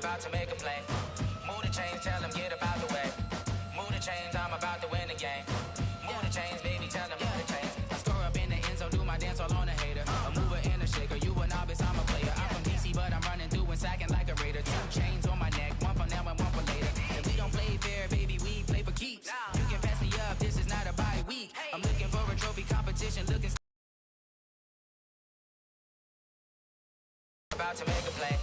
about to make a play. Move the chains, tell them get up out the way. Move the chains, I'm about to win the game. Move the chains, baby, tell them move the chains. I score up in the end zone, do my dance all on a hater. A mover and a shaker, you a novice, I'm a player. I'm from DC, but I'm running through and sacking like a raider. 2 chains on my neck, one for now and one for later. And we don't play fair, baby, we play for keeps. You can pass me up, this is not a bye week. I'm looking for a trophy competition, looking about to make a play.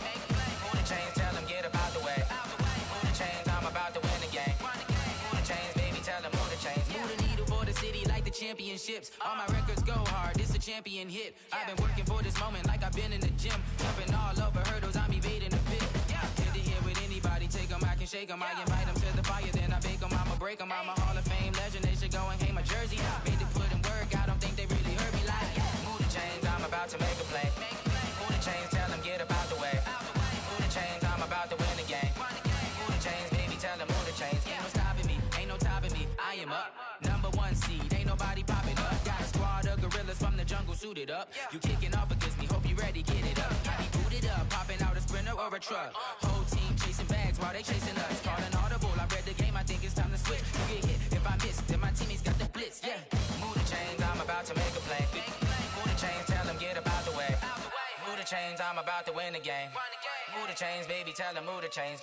Move the chains, tell them get up out the way. Move the chains, I'm about to win the game. Move the chains, baby, tell them move the chains. Move the needle for the city like the championships. All my records go hard, this a champion hit. I've been working for this moment like I've been in the gym. Jumping all over hurdles, I'm evading the pit. Get to here with anybody, take them, I can shake them. I invite them to the fire, then I bake them, I'ma break them. I'm a Hall of Fame legend, they should go and hang my jersey. Made to put in work, I don't think they really heard me like. Move the chains, I'm about to make a play. Move the chains, tell them get up out the way. Move the chains, I'm about to win the game. Move the chains, baby, tell them move the chains. Ain't no stopping me, ain't no topping me. I am up, #1 seed, ain't nobody popping up. Got a squad of gorillas from the jungle suited up. You kicking off against me, hope you ready, get it up. I be booted up, popping out a Sprinter or a truck. Whole team chasing bags while they chasing us. Calling audible, I read the game, I think it's time to switch. You get hit if I miss, then my teammates got the blitz, yeah. Move the chains, I'm about to make a play. Move the chains, tell them get up out the way. Move the chains, I'm about to win the game. Move the chains, baby, tell them move the chains.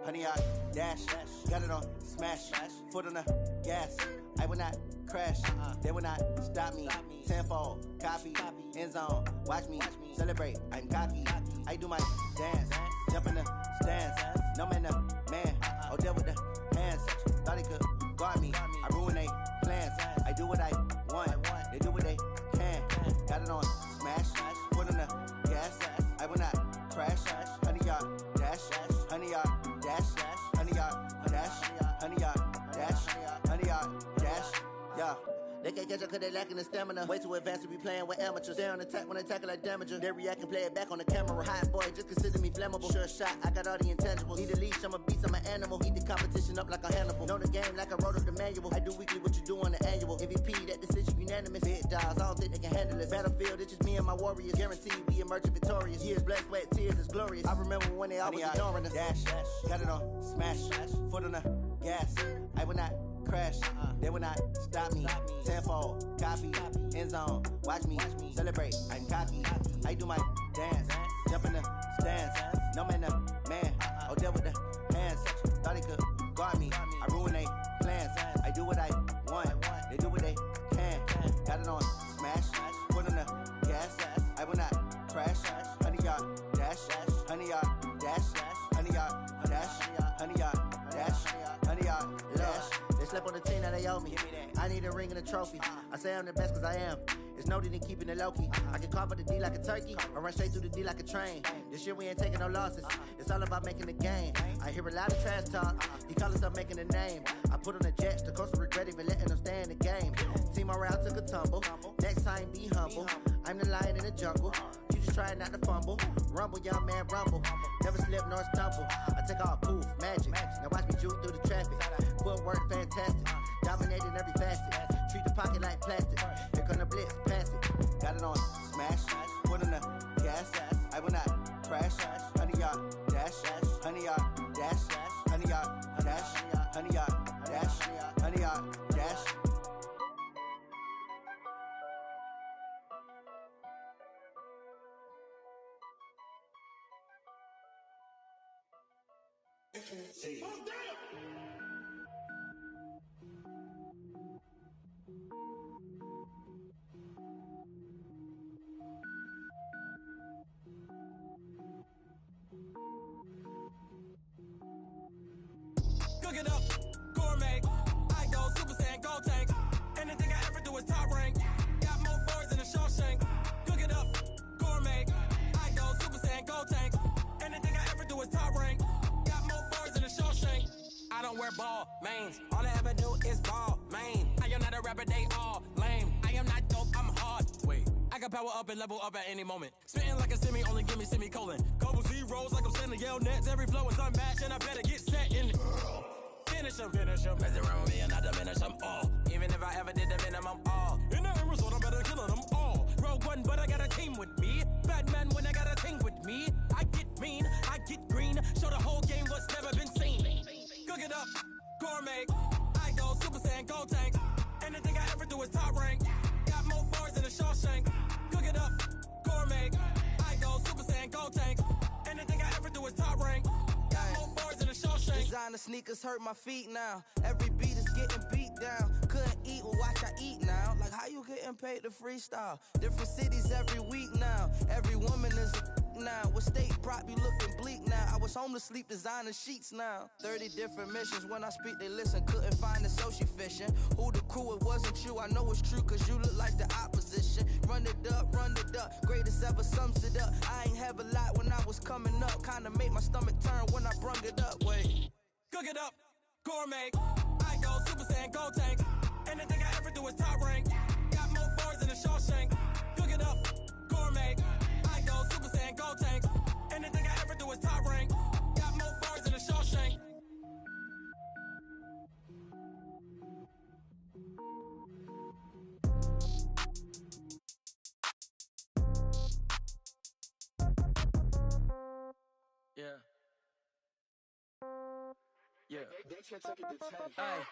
Honey, I dash, got it on smash, foot on the gas. I will not crash, they will not stop me. Tenfold, copy, end zone, watch me celebrate. I'm cocky, I do my dance, jump in the stands. No man, man, oh deal with the hands. Thought he could guard me, I ruin they plans. I do what I want, they do what they can. Got it on smash, foot on the gas. I will not crash, honey, y'all dash, honey, y'all dash, honey, y'all dash, honey, y'all dash, honey, y'all dash, yeah. They can't catch up cause they lacking the stamina. Way too advanced to be playing with amateurs. Stay on attack when they tackle like damager. They react and play it back on the camera. Hot boy, just consider me flammable. Sure shot, I got all the intangibles. Need a leash, I'm a beast, I'm an animal. Eat the competition up like a Hannibal. Know the game like I wrote up the manual. I do weekly what you do on the annual. MVP, that decision unanimous. Big dogs, I don't think they can handle it. Battlefield, it's just me and my warriors. Guaranteed we emerge victorious. Years, blood, sweat, tears, it's glorious. I remember when they always ignoring us. Dash, got it on smash, foot on the gas. I will not crash, they will not stop me. Tenfold, copy, end zone, watch me celebrate. I'm cocky, I do my dance, jump in the stands. No man, man, oh deal with the hands. Thought he could guard me, I ruin they plans. I do what I want, they do what they can. Got it on smash, foot on the gas. I will not crash, honey, y'all dash, honey, y'all dash, honey, y'all dash, honey, y'all dash, honey, y'all dash. They slept on the team that they owe me. I need a ring and a trophy. I say I'm the best cause I am. It's no need in keeping it low-key. I can carve up the D like a turkey or run straight through the D like a train. This year we ain't taking no losses. It's all about making the game. I hear a lot of trash talk. He call himself making a name. I put on the Jets. The coach will regret even letting them stay in the game. Team morale took a tumble. Next time be humble. I'm the lion in the jungle. You just try not to fumble. Rumble, young man, rumble. Never slip nor stumble. I take off poof, magic. Now watch me juke through the traffic. Footwork fantastic. Dominating every facet. Treat the pocket like plastic. Here come the blitz, pass it. Got it on smash. Foot on the gas. I will not crash. Honey, y'all dash. Honey, y'all dash. Honey, y'all dash. Honey, y'all dash. Honey, y'all dash. See. Oh, damn! Cook it up, gourmet. I go Super Saiyan, gold tank. Anything I ever do is top rank. Got more boys than a Shawshank. Cook it up, gourmet. I go Super Saiyan, gold tank. Anything I ever do is top rank. Got more boys than a Shawshank. I don't wear ball mains. All I ever do is ball main. I am not a rapper, they all lame. I am not dope, I'm hard. Wait, I can power up and level up at any moment. Spitting like a semi, only give me semicolon. Couple zeros like I'm sending yell nets. Every flow is unmatched and I better get set in it. finish them. Mess around with me and I diminish them all. Even if I ever did the minimum, all. In the Arizona, better kill them all. Rogue One, but I got a team with me. Batman when I got a team with me. I get mean, I get green. Show the whole game what's never been seen. Cook it up, gourmet. I go Super Saiyan, Gold Tank. Anything I ever do is top rank. Got more bars than a Shawshank. Cook it up, gourmet. I go Super Saiyan, Gold Tank. Anything I ever do is top rank. Got more bars than a Shawshank. Designer sneakers hurt my feet now. Every beat is getting beat down. Couldn't eat, well watch I eat now. Like how you getting paid to freestyle? Different cities every week now. Every woman is a now. What state prop be looking bleak now? I was homeless, sleep designer sheets now. 30 different missions. When I speak they listen. Couldn't find the social fishing. Who the crew? It wasn't you. I know it's true cause you look like the opposition. Run it up, greatest ever sums it up. I ain't have a lot when I was coming up. Kinda made my stomach turn when I brung it up. Wait. Cook it up, gourmet. I go Super Saiyan, Gold Tank. Anything I ever do is top rank. Got more bars than a Shawshank. Cook it up, gourmet. I go Super Saiyan, Gold Tank. Anything I ever do is top rank. Got more bars than a Shawshank. Yeah. Yeah.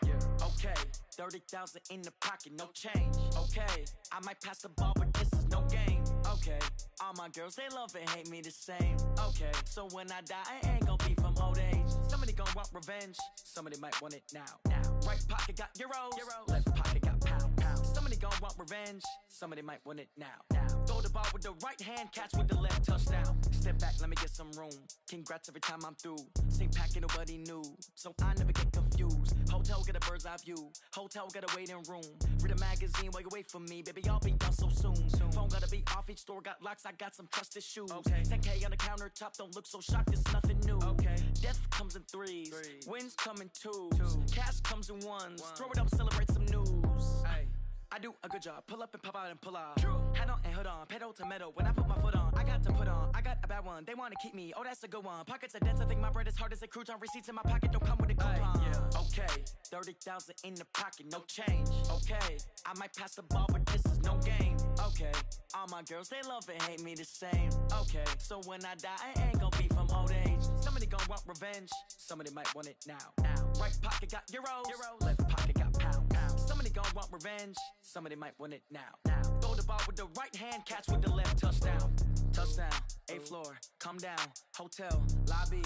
Yeah. Okay. 30,000 in the pocket, no change. Okay. I might pass the ball, but this is no game. Okay. All my girls, they love and hate me the same. Okay. So when I die, I ain't gon' be from old age. Somebody gon' want revenge. Somebody might want it now. Right pocket got euros. Left pocket got pound. Somebody gon' want revenge. Somebody might want it now. Throw the ball with the right hand, catch with the left, touchdown. Step back, let me get some room. Congrats every time I'm through. Same packet, nobody knew, so I never get confused. Hotel get a bird's eye view. Hotel got a waiting room. Read a magazine while you wait for me, baby. I'll be done so soon. Phone gotta be off. Each store got locks. I got some trusted shoes. 10K on the countertop. Don't look so shocked. It's nothing new. Death comes in threes. Wins come in twos. Cash comes in ones. Throw it up, celebrate some news. I do a good job. Pull up and pop out and pull out. Head on and hood on. Pedal to metal. When I put my foot on, I got to put on. I got a bad one. They want to keep me. Oh, that's a good one. Pockets are dense. I think my bread is hard as a crouton. Receipts in my pocket don't come with a coupon. Okay. 30,000 in the pocket. No change. Okay. I might pass the ball, but this is no game. Okay. All my girls, they love and hate me the same. Okay. So when I die, I ain't gon' be from old age. Somebody gon' want revenge. Somebody might want it now. Right pocket got euros. Left pocket got pound. Somebody gon' want revenge. Somebody might want it now. Throw the ball with the right hand, catch with the left, touchdown. Touchdown, 8th floor, come down, hotel, lobby.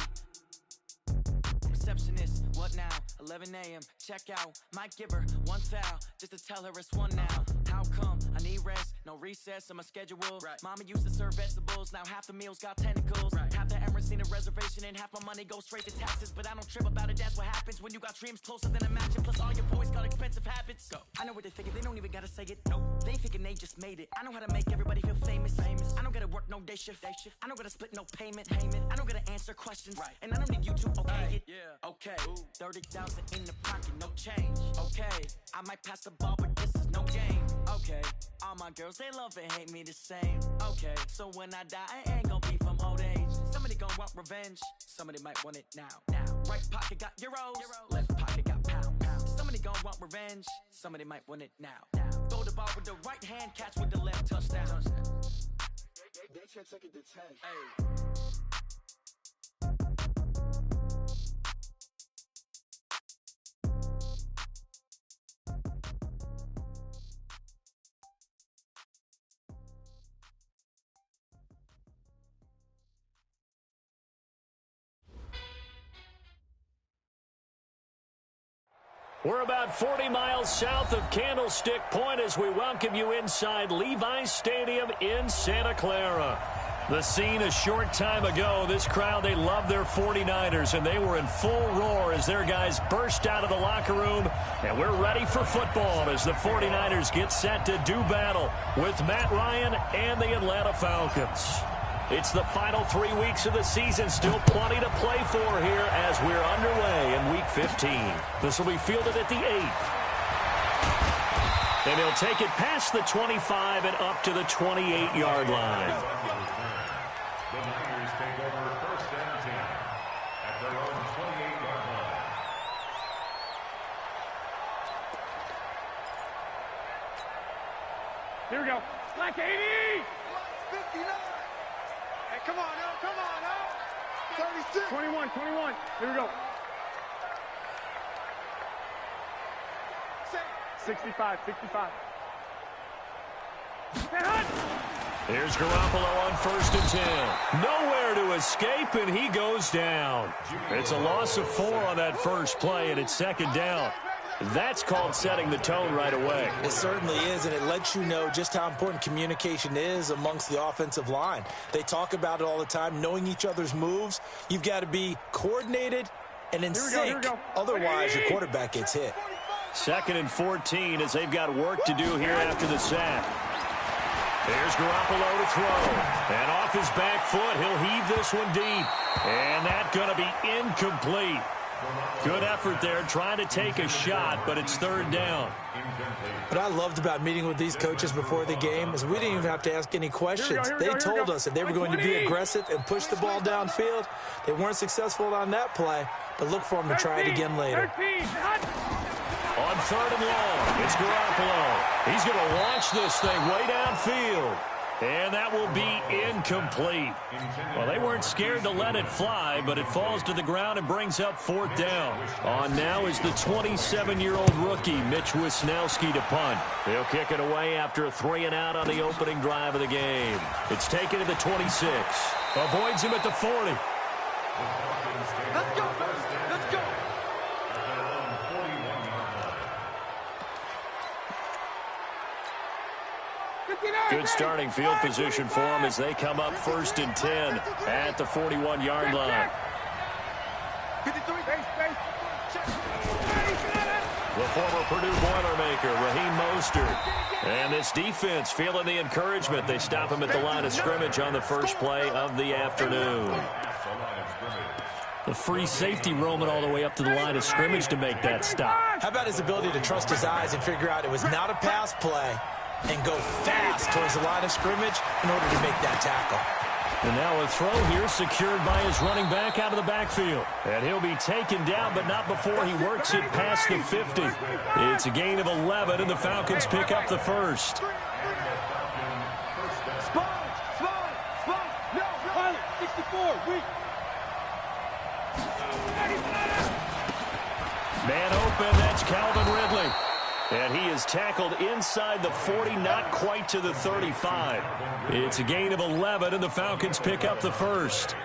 Receptionist, what now? 11 a.m., check out. Might give her one foul, just to tell her it's one now. How come? I need rest, no recess on my schedule. Mama used to serve vegetables, now half the meals got tentacles. Half the Emirates need a reservation and half my money goes straight to taxes. But I don't trip about it, that's what happens when you got dreams closer than a mansion. Plus all your boys got expensive habits. Go. I know what they're thinking, they don't even gotta say it. Nope. They thinking they just made it. I know how to make everybody feel famous. I don't gotta work no day shift. I don't gotta split no payment. I don't gotta answer questions. And I don't need you to okay it. Okay, 30,000 in the pocket, no change. Okay, I might pass the ball, but this is no game. Okay, all my girls, they love and hate me the same. Okay, so when I die, I ain't gon' be from old age. Somebody gon' want revenge. Somebody might want it now. Right pocket got euros. Left pocket got pound. Somebody gon' want revenge. Somebody might want it now. Throw the ball with the right hand, catch with the left, touchdown. They can't take it to 10. Hey. We're about 40 miles south of Candlestick Point as we welcome you inside Levi's Stadium in Santa Clara. The scene a short time ago, this crowd, they love their 49ers, and they were in full roar as their guys burst out of the locker room. And we're ready for football as the 49ers get set to do battle with Matt Ryan and the Atlanta Falcons. It's the final 3 weeks of the season. Still plenty to play for here as we're underway in Week 15. This will be fielded at the 8. And he'll take it past the 25 and up to the 28-yard line. The Niners take over 1st and 10 at their own 28-yard line. Here we go. Black 80! 59. Hey, come on now, come on now. 36. 21, 21. Here we go. 65, 65. Here's Garoppolo on 1st and 10. Nowhere to escape, and he goes down. It's a loss of 4 on that first play, and it's 2nd down. That's called setting the tone right away. It certainly is, and it lets you know just how important communication is amongst the offensive line. They talk about it all the time, knowing each other's moves. You've got to be coordinated and in sync. Otherwise, your quarterback gets hit. 2nd and 14 as they've got work to do here after the sack. There's Garoppolo to throw. And off his back foot, he'll heave this one deep. And that's going to be incomplete. Good effort there, trying to take a shot, but it's 3rd down. What I loved about meeting with these coaches before the game is we didn't even have to ask any questions. They told us that they were going to be aggressive and push the ball downfield. They weren't successful on that play, but look for them to try it again later. On 3rd and long, it's Garoppolo. He's going to launch this thing way downfield. And that will be incomplete. Well, they weren't scared to let it fly, but it falls to the ground and brings up 4th down. On now is the 27-year-old rookie, Mitch Wisnowski, to punt. He'll kick it away after a 3-and-out on the opening drive of the game. It's taken to the 26. Avoids him at the 40. Let's go, fellas. Let's go. Good starting field position for them as they come up 1st and 10 at the 41-yard line. 53. The former Purdue Boilermaker, Raheem Mostert. And this defense feeling the encouragement. They stop him at the line of scrimmage on the first play of the afternoon. The free safety roaming all the way up to the line of scrimmage to make that stop. How about his ability to trust his eyes and figure out it was not a pass play and go fast towards the line of scrimmage in order to make that tackle. And now a throw here secured by his running back out of the backfield. And he'll be taken down, but not before he works it past the 50. It's a gain of 11, and the Falcons pick up the first. Pilot, 64, weak. Man open, that's Calvin Ridley. And he is tackled inside the 40, not quite to the 35. It's a gain of 11, and the Falcons pick up the first.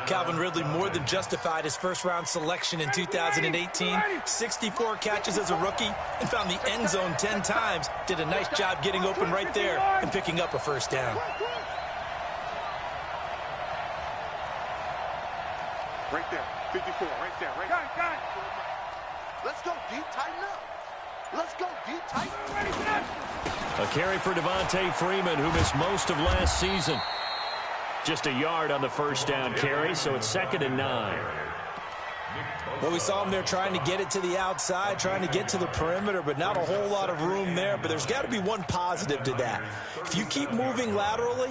Calvin Ridley more than justified his first-round selection in 2018. 64 catches as a rookie and found the end zone 10 times. Did a nice job getting open right there and picking up a first down. Right there. 54. Right there. Right there. Let's go deep. Tighten up. Let's go deep. Tighten up. A carry for Devontae Freeman, who missed most of last season. Just a yard on the first down carry, so it's 2nd and 9. Well, we saw him there trying to get it to the outside, trying to get to the perimeter, but not a whole lot of room there. But there's got to be one positive to that. If you keep moving laterally,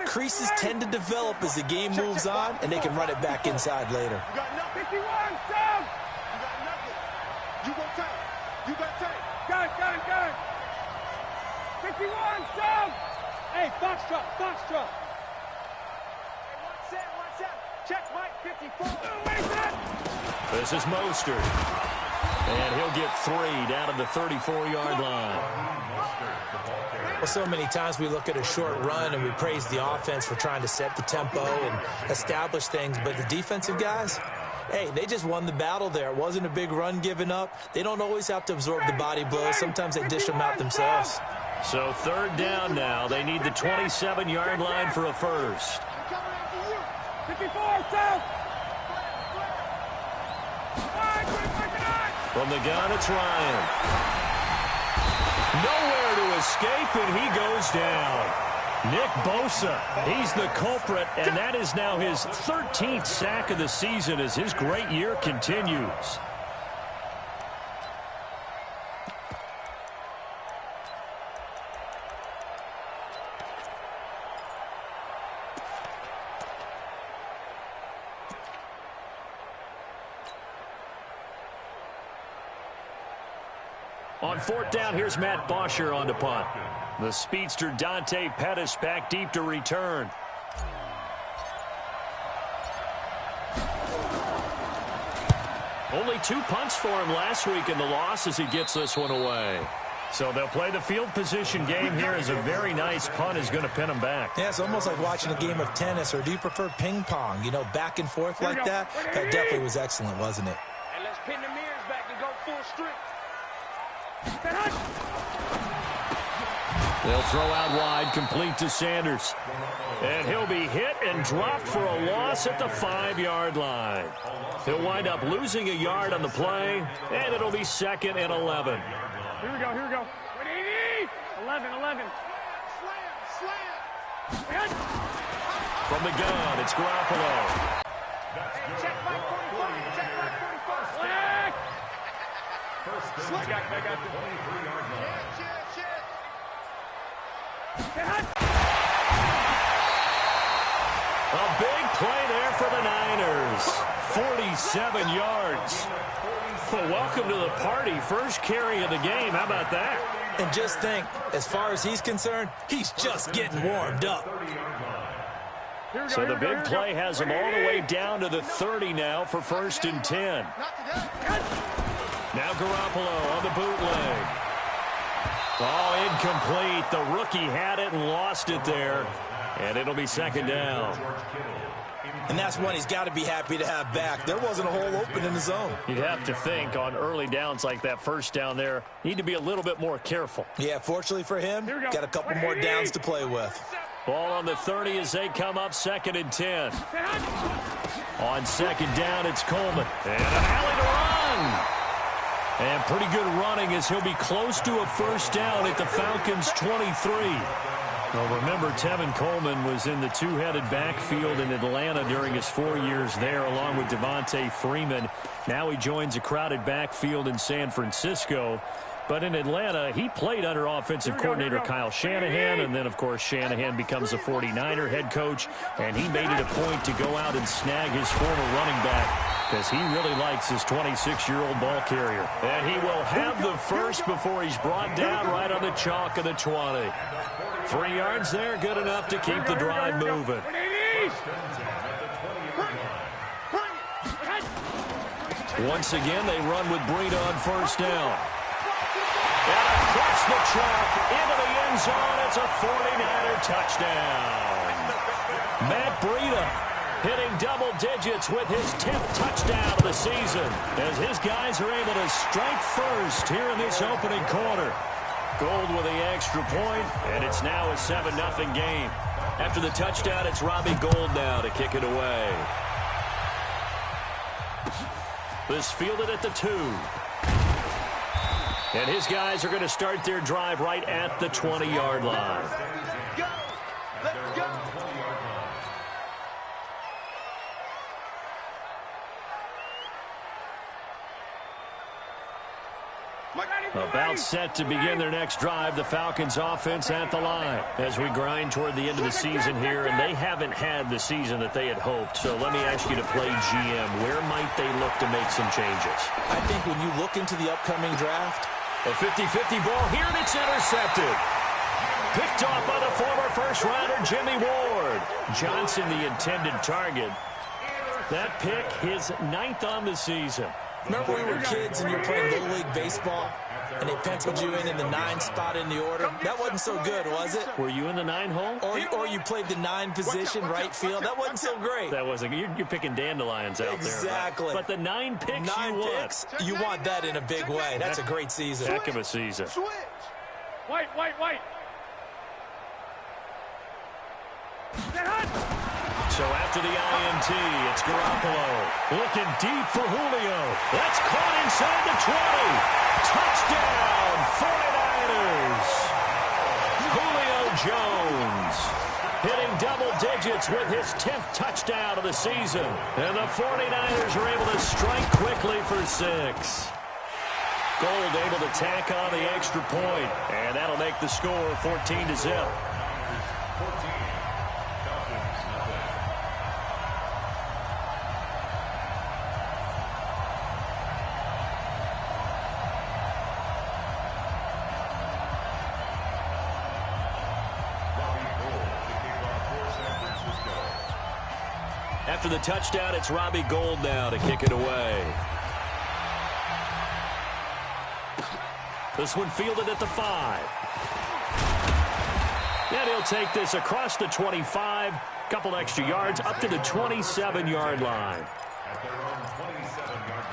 creases tend to develop as the game moves on, and they can run it back inside later. You got nothing. 51, down. You got nothing. You go tight. You got tight. Gun. 51, down. Hey, box truck. One set. Check Mike, 54. This is Mostert. And he'll get 3 down to the 34-yard line. Well, so many times we look at a short run and we praise the offense for trying to set the tempo and establish things, but the defensive guys, hey, they just won the battle there. It wasn't a big run given up. They don't always have to absorb the body blows. Sometimes they dish them out themselves. So 3rd down now. They need the 27-yard line for a first. 54, down. From the gun, it's Ryan. Nowhere to escape, and he goes down. Nick Bosa, he's the culprit, and that is now his 13th sack of the season as his great year continues. On On fourth down, here's Matt Bosher on the punt. The speedster Dante Pettis back deep to return. Only 2 punts for him last week in the loss as he gets this one away. So they'll play the field position game here as a very nice punt is going to pin him back. Yeah, it's almost like watching a game of tennis, or do you prefer ping pong? You know, back and forth like that? That definitely was excellent, wasn't it? And let's pin the mirrors back and go full strength. They'll throw out wide, complete to Sanders. And he'll be hit and dropped for a loss at the 5-yard line. He'll wind up losing a yard on the play, and it'll be 2nd and 11. Here we go, here we go. 11. Slam. From the gun, it's Garoppolo. Check back 45, check back 45. Slick. I got the 23-yard line. A big play there for the Niners. 47 yards. Well, welcome to the party. First carry of the game. How about that? And just think, as far as he's concerned, he's just getting warmed up. So the big play has him all the way down to the 30 now for 1st and 10. Now Garoppolo on the bootleg. Oh, incomplete. The rookie had it and lost it there. And it'll be 2nd down. And that's one he's got to be happy to have back. There wasn't a hole open in the zone. You'd have to think on early downs like that first down there, need to be a little bit more careful. Yeah, fortunately for him, got a couple more downs to play with. Ball on the 30 as they come up 2nd and 10. On 2nd down, it's Coleman. And an alley to run. And pretty good running as he'll be close to a 1st down at the Falcons' 23. Well, remember, Tevin Coleman was in the two-headed backfield in Atlanta during his 4 years there, along with Devontae Freeman. Now he joins a crowded backfield in San Francisco. But in Atlanta, he played under offensive coordinator Kyle Shanahan, and then, of course, Shanahan becomes a 49er head coach, and he made it a point to go out and snag his former running back because he really likes his 26-year-old ball carrier. And he will have the first before he's brought down right on the chalk of the 20. 3 yards there, good enough to keep the drive moving. Once again, they run with Breida on 1st down. And across the track, into the end zone, it's a 49er touchdown. Matt Breida hitting double digits with his 10th touchdown of the season as his guys are able to strike first here in this opening quarter. Gold with the extra point, and it's now a 7-0 game. After the touchdown, it's Robbie Gould now to kick it away. This fielded at the 2. And his guys are going to start their drive right at the 20-yard line. Let's go. About set to begin their next drive, the Falcons offense at the line as we grind toward the end of the season here, and they haven't had the season that they had hoped. So let me ask you to play GM. Where might they look to make some changes? I think when you look into the upcoming draft, a 50-50 ball here, and it's intercepted. Picked off by the former first-rounder Jimmy Ward. Johnson, the intended target. That pick, his 9th on the season. remember when we were kids and you were playing Little League Baseball and they penciled you in the 9 spot in the order? That wasn't so good, was it? Were you in the 9 hole? Or you played the 9 position, right field. That wasn't so great. That wasn't. You're picking dandelions out there. Exactly. But the 9 picks you want that in a big way. That's a great season. Heck of a season. White. So after the INT, it's Garoppolo. Looking deep for Julio. That's caught inside the 20. Touchdown, 49ers. Julio Jones hitting double digits with his 10th touchdown of the season. And the 49ers are able to strike quickly for 6. Gould able to tack on the extra point, and that'll make the score 14-0. After the touchdown, it's Robbie Gould now to kick it away. This one fielded at the 5. And he'll take this across the 25, couple extra yards, up to the 27-yard line. At their own 27-yard line.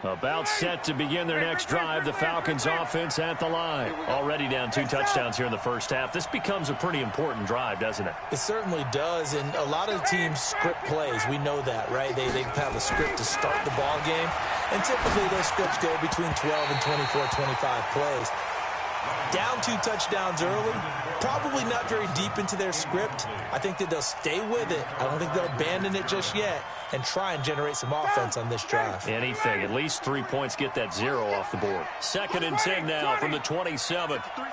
About set to begin their next drive, the Falcons offense at the line. Already down 2 touchdowns here in the first half. This becomes a pretty important drive, doesn't it? It certainly does, and a lot of the teams script plays. We know that, right? They have a script to start the ball game, and typically those scripts go between 12 and 24, 25 plays. Down 2 touchdowns early, probably not very deep into their script. I think that they'll stay with it. I don't think they'll abandon it just yet and try and generate some offense on this drive. Anything. At least 3 points, get that 0 off the board. 2nd and 10 now from the 27. Check. Wait.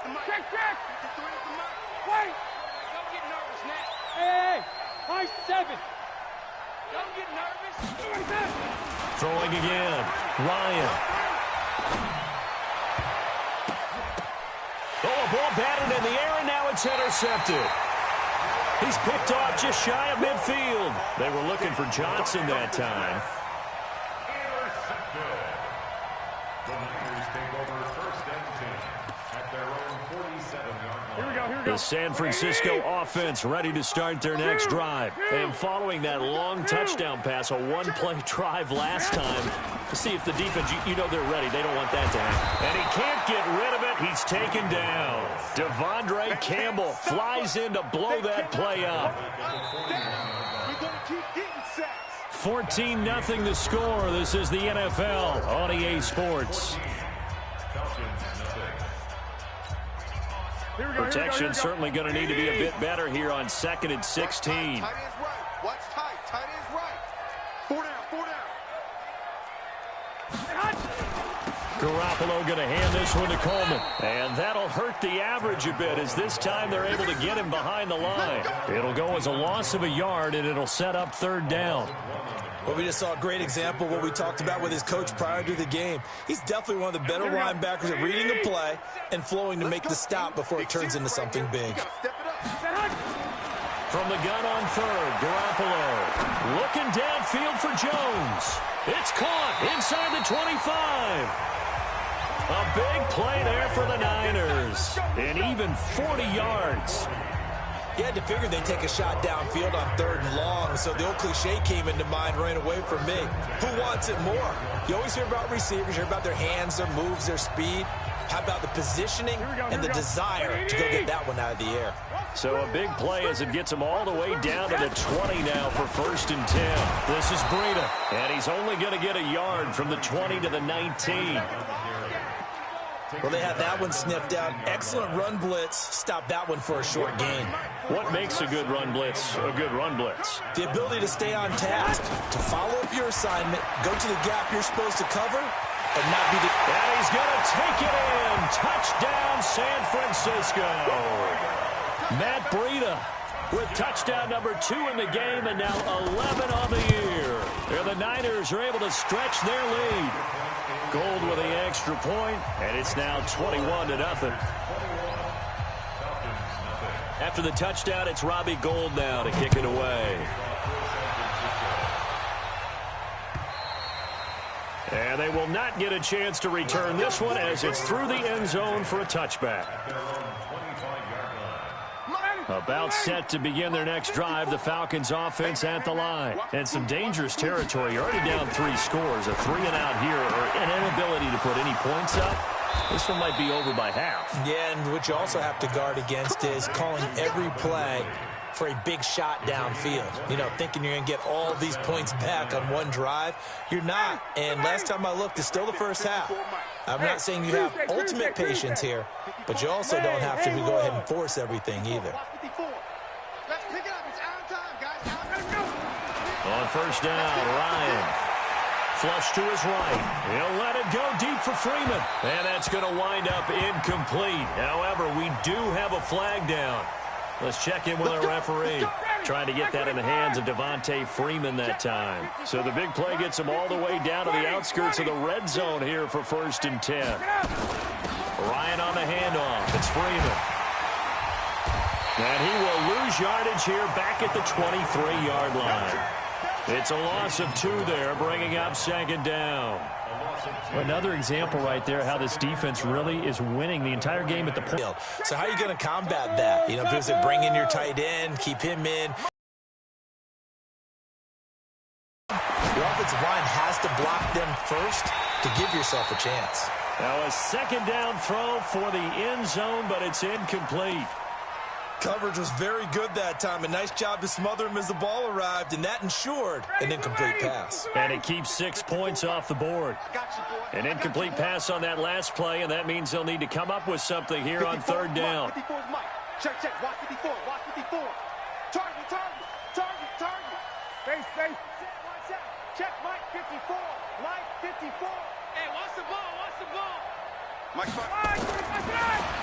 Don't get nervous now. Hey, high 7. Don't get nervous. Throwing again. Ryan. Oh, a ball batted in the air, and now it's intercepted. He's picked off just shy of midfield. They were looking for Johnson that time. Intercepted. The Niners take over 1st and 10 at their own 47-yard line. Here we go. The San Francisco offense ready to start their next drive. And following that long touchdown pass, a one-play drive last time, to see if the defense, you know they're ready. They don't want that to happen. And he can't get rid of it. He's taken down. Devondre Campbell flies in to blow that play up. We're going to keep getting sacks. 14-0 the score. This is the NFL on EA Sports. Protection certainly going to need to be a bit better here on 2nd and 16. Tight end's right. Watch tight. Tight end's right. 4 down. 4 down. Garoppolo going to hand this one to Coleman. And that'll hurt the average a bit as this time they're able to get him behind the line. It'll go as a loss of a yard, and it'll set up 3rd down. Well, we just saw a great example of what we talked about with his coach prior to the game. He's definitely one of the better linebackers at reading the play and flowing to make the stop before it turns into something big. From the gun on 3rd, Garoppolo looking downfield for Jones. It's caught inside the 25. A big play there for the Niners. And even 40 yards. You had to figure they'd take a shot downfield on 3rd and long, so the old cliche came into mind right away for me. Who wants it more? You always hear about receivers, you hear about their hands, their moves, their speed. How about the positioning and the desire to go get that one out of the air? So a big play as it gets him all the way down to the 20 now for 1st and 10. This is Breida, and he's only going to get a yard from the 20 to the 19. Well, they had that one sniffed out. Excellent run blitz. Stop that one for a short gain. What makes a good run blitz a good run blitz? The ability to stay on task, to follow up your assignment, go to the gap you're supposed to cover, and not be... And he's going to take it in. Touchdown, San Francisco. Matt Breida with touchdown number 2 in the game, and now 11 on the year. And the Niners are able to stretch their lead. Gould with the extra point, and it's now 21-0. After the touchdown, it's Robbie Gould now to kick it away. And they will not get a chance to return this one as it's through the end zone for a touchback. About set to begin their next drive, the Falcons offense at the line. And some dangerous territory. You're already down 3 scores. A 3-and-out here, or an inability to put any points up. This one might be over by half. Yeah, and what you also have to guard against is calling every play for a big shot downfield. You know, thinking you're going to get all these points back on one drive. You're not. And last time I looked, it's still the first half. I'm not saying you have ultimate patience here, but you also don't have to go ahead and force everything either. Let's pick it up. It's out of time, guys. On 1st down, Ryan. Flush to his right. He'll let it go deep for Freeman. And that's going to wind up incomplete. However, we do have a flag down. Let's check in with our referee. Trying to get that in the hands of Devontae Freeman that time. So the big play gets him all the way down to the outskirts of the red zone here for 1st and 10. Ryan on the handoff. It's Freeman. And he will lose yardage here back at the 23-yard line. It's a loss of 2 there, bringing up 2nd down. Another example right there how this defense really is winning the entire game at the point. So how are you going to combat that? You know, because they bring in your tight end, keep him in. Your offensive line has to block them first to give yourself a chance. Now a 2nd down throw for the end zone, but it's incomplete. Coverage was very good that time. A nice job to smother him as the ball arrived, and that ensured an incomplete pass. And it keeps 6 points off the board. An incomplete pass on that last play, and that means they'll need to come up with something here on 3rd down. 54 is Mike. Check, watch 54, watch 54. Target. Face. Watch out. Check, Mike 54. Mike 54. Hey, watch the ball. Mike,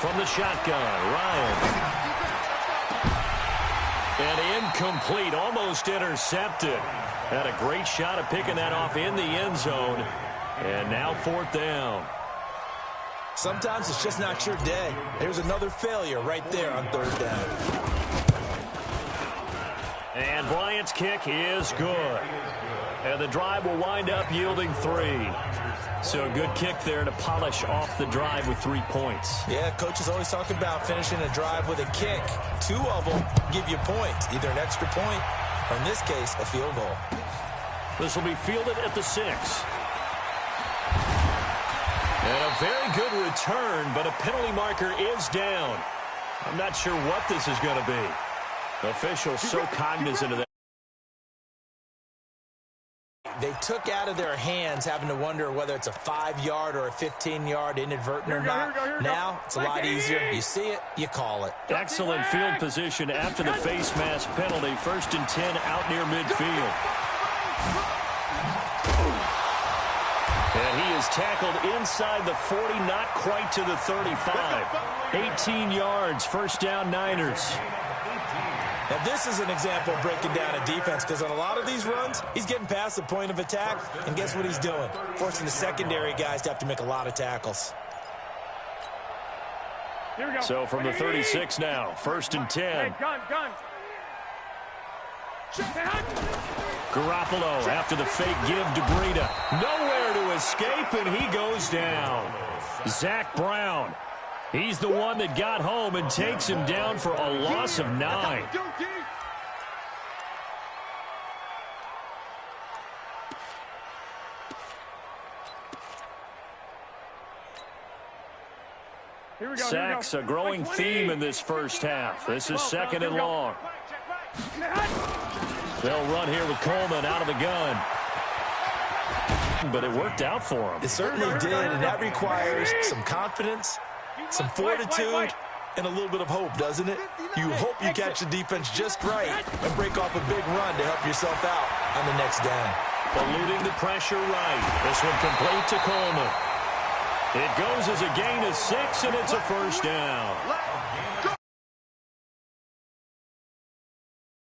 from the shotgun, Ryan. And incomplete, almost intercepted. Had a great shot at picking that off in the end zone. And now 4th down. Sometimes it's just not your day. There's another failure right there on 3rd down. And Bryant's kick is good. And the drive will wind up yielding 3. So a good kick there to polish off the drive with 3 points. Yeah, coaches always talk about finishing a drive with a kick. 2 of them give you points, either an extra point or, in this case, a field goal. This will be fielded at the 6. And a very good return, but a penalty marker is down. I'm not sure what this is going to be. Officials so cognizant of that. They took out of their hands having to wonder whether it's a 5-yard or a 15-yard inadvertent or not. Now it's a lot easier. You see it, you call it. Excellent field position after the face mask penalty. 1st and 10 out near midfield. And he is tackled inside the 40, not quite to the 35. 18 yards, 1st down Niners. Now, this is an example of breaking down a defense, because on a lot of these runs, he's getting past the point of attack, and guess what he's doing? Forcing the secondary guys to have to make a lot of tackles. Here we go. So from the 36 now, 1st and 10. Gun. Garoppolo after the fake give to Breida. Nowhere to escape, and he goes down. Zach Brown. He's the one that got home and takes him down for a loss of 9. Sacks, a growing theme in this first half. This is 2nd and long. They'll run here with Coleman out of the gun. But it worked out for him. It certainly did, and that requires some confidence, some fortitude, and a little bit of hope, doesn't it? You hope you catch the defense just right and break off a big run to help yourself out on the next down. Eluding the pressure right. This one complete to Coleman. It goes as a gain of 6, and it's a 1st down.